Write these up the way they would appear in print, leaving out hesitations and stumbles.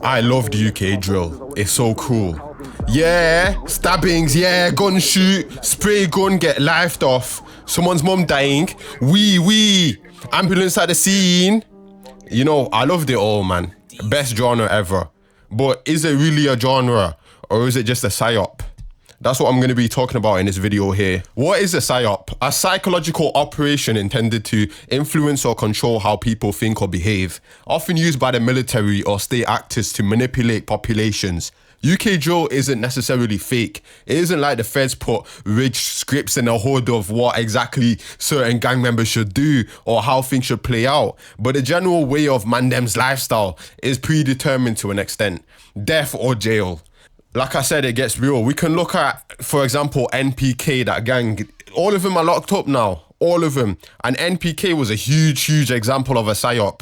I love the UK drill. It's so cool. Yeah, stabbings, yeah, gun shoot, spray gun, get lifed off. Someone's mum dying. Wee. Ambulance at the scene. You know, I loved it all, man. Best genre ever. But is it really a genre or is it just a psyop? That's what I'm going to be talking about in this video here. What is a psyop? A psychological operation intended to influence or control how people think or behave, often used by the military or state actors to manipulate populations. UK drill isn't necessarily fake. It isn't like the feds put rich scripts in the hood of what exactly certain gang members should do or how things should play out. But the general way of Mandem's lifestyle is predetermined to an extent. Death or jail. Like I said, it gets real. We can look at, for example, NPK, that gang. All of them are locked up now. All of them. And NPK was a huge example of a psyop.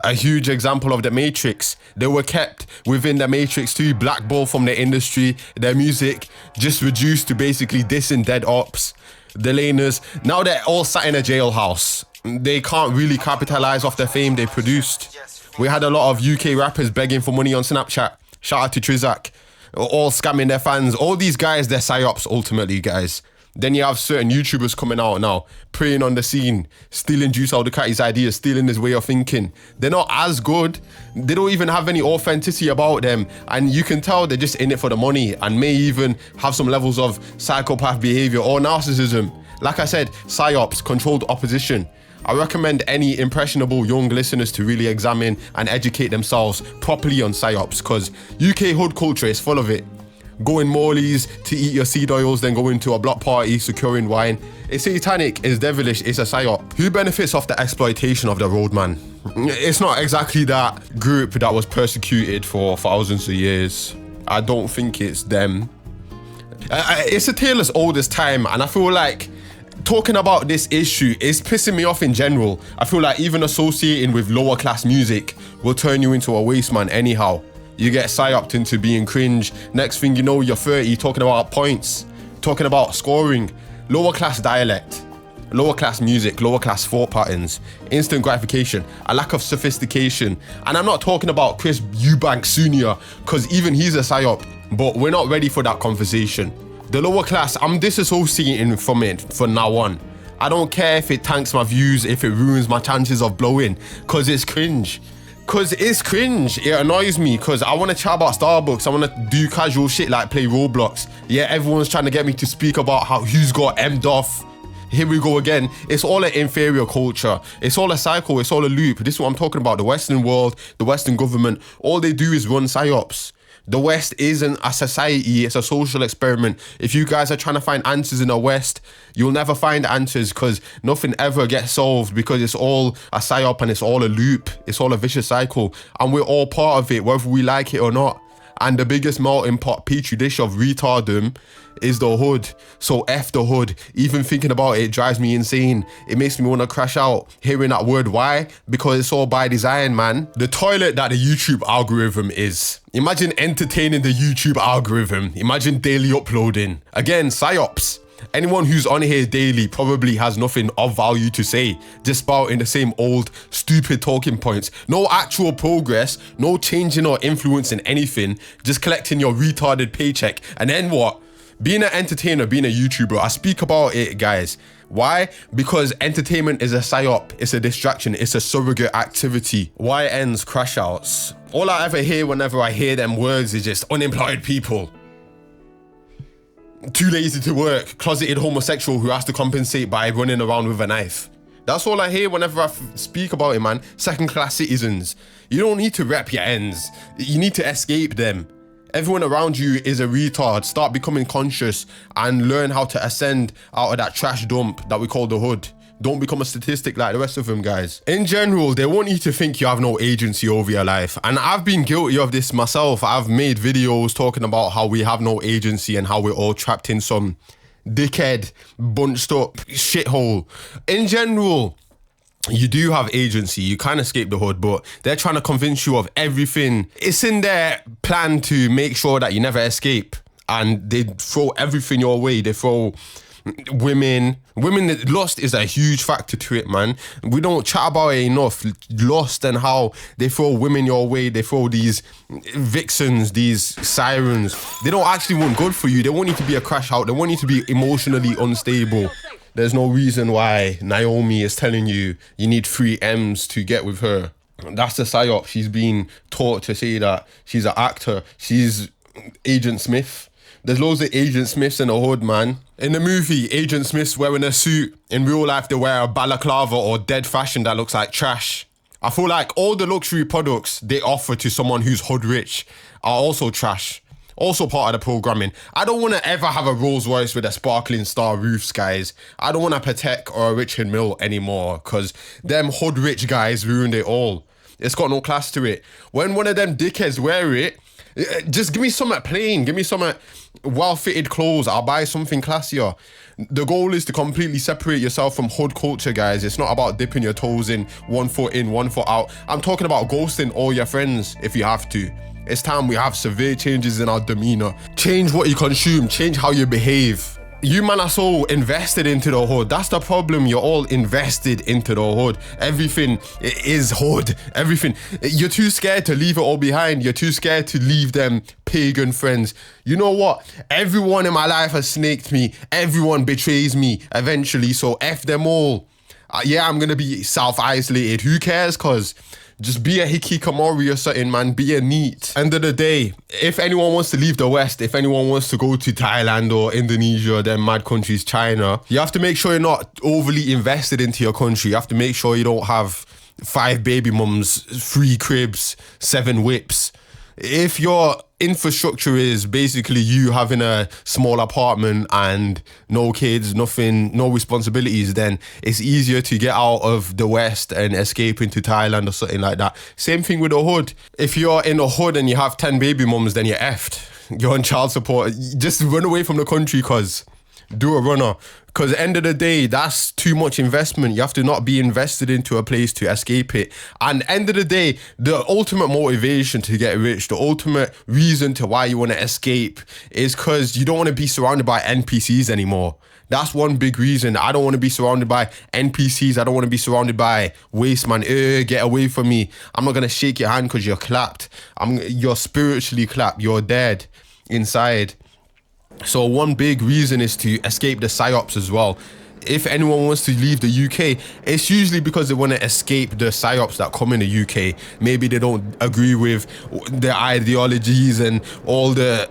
A huge example of the Matrix. They were kept within the Matrix too, blackballed from the industry. Their music just reduced to basically dissing dead ops. The laners, now they're all sat in a jailhouse. They can't really capitalize off the fame they produced. We had a lot of UK rappers begging for money on Snapchat. Shout out to Trizak. All scamming their fans. All these guys, they're psyops ultimately, guys. Then you have certain YouTubers coming out now, preying on the scene, stealing Juice Aldukati's ideas, stealing his way of thinking. They're not as good. They don't even have any authenticity about them. And you can tell they're just in it for the money and may even have some levels of psychopath behavior or narcissism. Like I said, psyops, controlled opposition. I recommend any impressionable young listeners to really examine and educate themselves properly on psyops, because UK hood culture is full of it. Going Morley's to eat your seed oils, then going to a block party, securing wine. It's satanic, it's devilish, it's a psyop. Who benefits off the exploitation of the roadman? It's not exactly that group that was persecuted for thousands of years. I don't think it's them. It's a tale as old as time, and I feel like talking about this issue is pissing me off in general. I feel like even associating with lower class music will turn you into a waste man anyhow. You get psyoped into being cringe. Next thing you know, you're 30 talking about points, talking about scoring, lower class dialect, lower class music, lower class thought patterns, instant gratification, a lack of sophistication. And I'm not talking about Chris Eubank Sr. because even he's a psyop, but we're not ready for that conversation. The lower class, I'm disassociating from it from now on. I don't care if it tanks my views, if it ruins my chances of blowing, because it's cringe. Because it's cringe. It annoys me because I want to chat about Starbucks. I want to do casual shit like play Roblox. Yeah, everyone's trying to get me to speak about how who's got M'd off. Here we go again. It's all an inferior culture. It's all a cycle. It's all a loop. This is what I'm talking about. The Western world, the Western government, all they do is run psyops. The West isn't a society, it's a social experiment. If you guys are trying to find answers in the West, you'll never find answers because nothing ever gets solved because it's all a psyop and it's all a loop. It's all a vicious cycle and we're all part of it, whether we like it or not. And the biggest melting pot petri dish of retardom is the hood. So F the hood. Even thinking about it drives me insane. It makes me want to crash out hearing that word. Why? Because it's all by design, man. The toilet that the YouTube algorithm is. Imagine entertaining the YouTube algorithm. Imagine daily uploading. Again, psyops. Anyone who's on here daily probably has nothing of value to say, just spouting the same old stupid talking points. No actual progress, no changing or influencing anything, just collecting your retarded paycheck. And then what? Being an entertainer, being a YouTuber, I speak about it, guys. Why? Because entertainment is a psyop, it's a distraction, it's a surrogate activity. Why ends crash outs? All I ever hear whenever I hear them words is just unemployed people. Too lazy to work, closeted homosexual who has to compensate by running around with a knife. That's all I hear whenever I speak about it, man. Second class citizens. You don't need to rep your ends. You need to escape them. Everyone around you is a retard. Start becoming conscious and learn how to ascend out of that trash dump that we call the hood. Don't become a statistic like the rest of them, guys. In general, they want you to think you have no agency over your life. And I've been guilty of this myself. I've made videos talking about how we have no agency and how we're all trapped in some dickhead, bunched up shithole. In general, you do have agency. You can't escape the hood, but they're trying to convince you of everything. It's in their plan to make sure that you never escape. And they throw everything your way. They throw women. Lust is a huge factor to it, man. We don't chat about it enough. Lust and how they throw women your way. They throw these vixens, these sirens. They don't actually want good for you. They want you to be a crash out. They want you to be emotionally unstable. There's no reason why Naomi is telling you you need 3 M's to get with her. That's the psyop. She's been taught to say that she's an actor. She's Agent Smith. There's loads of Agent Smiths in the hood, man. In the movie, Agent Smith's wearing a suit. In real life, they wear a balaclava or dead fashion that looks like trash. I feel like all the luxury products they offer to someone who's hood rich are also trash. Also part of the programming. I don't want to ever have a Rolls Royce with a sparkling star roofs, guys. I don't want a Patek or a Richard Mille anymore because them hood rich guys ruined it all. It's got no class to it. When one of them dickheads wear it, just give me something plain. Give me something well-fitted clothes. I'll buy something classier. The goal is to completely separate yourself from hood culture, guys. It's not about dipping your toes in, 1 foot in, 1 foot out. I'm talking about ghosting all your friends if you have to. It's time we have severe changes in our demeanor. Change what you consume. Change how you behave. You man are so invested into the hood. That's the problem. You're all invested into the hood. Everything is hood. Everything. You're too scared to leave it all behind. You're too scared to leave them pagan friends. You know what? Everyone in my life has snaked me. Everyone betrays me eventually. So F them all. Yeah, I'm going to be self-isolated. Who cares? Because just be a hikikomori or something, man. Be a neat. End of the day, if anyone wants to leave the West, if anyone wants to go to Thailand or Indonesia, then mad countries, China, you have to make sure you're not overly invested into your country. You have to make sure you don't have 5 baby mums, 3 cribs, 7 whips. If your infrastructure is basically you having a small apartment and no kids, nothing, no responsibilities, then it's easier to get out of the West and escape into Thailand or something like that. Same thing with the hood. If you're in the hood and you have 10 baby mums, then you're effed. You're on child support. Just run away from the country, cuz. Do a runner. Because at the end of the day, that's too much investment. You have to not be invested into a place to escape it. And at the end of the day, the ultimate motivation to get rich, the ultimate reason to why you want to escape is because you don't want to be surrounded by NPCs anymore. That's one big reason. I don't want to be surrounded by NPCs. I don't want to be surrounded by waste man. Get away from me. I'm not going to shake your hand because you're clapped. You're spiritually clapped. You're dead inside. So one big reason is to escape the psyops as well. If anyone wants to leave the UK, it's usually because they want to escape the psyops that come in the UK. Maybe they don't agree with their ideologies and all the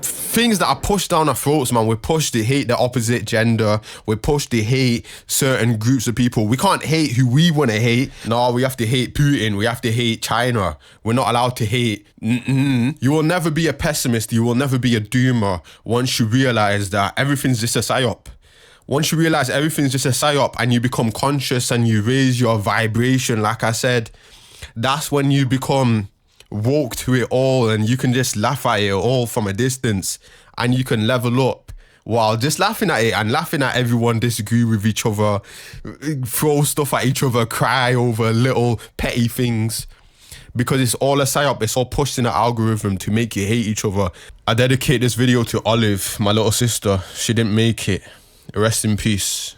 things that are pushed down our throats, man. We're pushed to hate the opposite gender. We're pushed to hate certain groups of people. We can't hate who we want to hate. No, we have to hate Putin. We have to hate China. We're not allowed to hate. You will never be a pessimist. You will never be a doomer once you realize that everything's just a psyop. Once you realize everything's just a psyop and you become conscious and you raise your vibration, like I said, that's when you become woke to it all and you can just laugh at it all from a distance and you can level up while just laughing at it and laughing at everyone disagree with each other, throw stuff at each other, cry over little petty things. Because it's all a psyop, it's all pushed in the algorithm to make you hate each other. I dedicate this video to Olive, my little sister. She didn't make it. Rest in peace.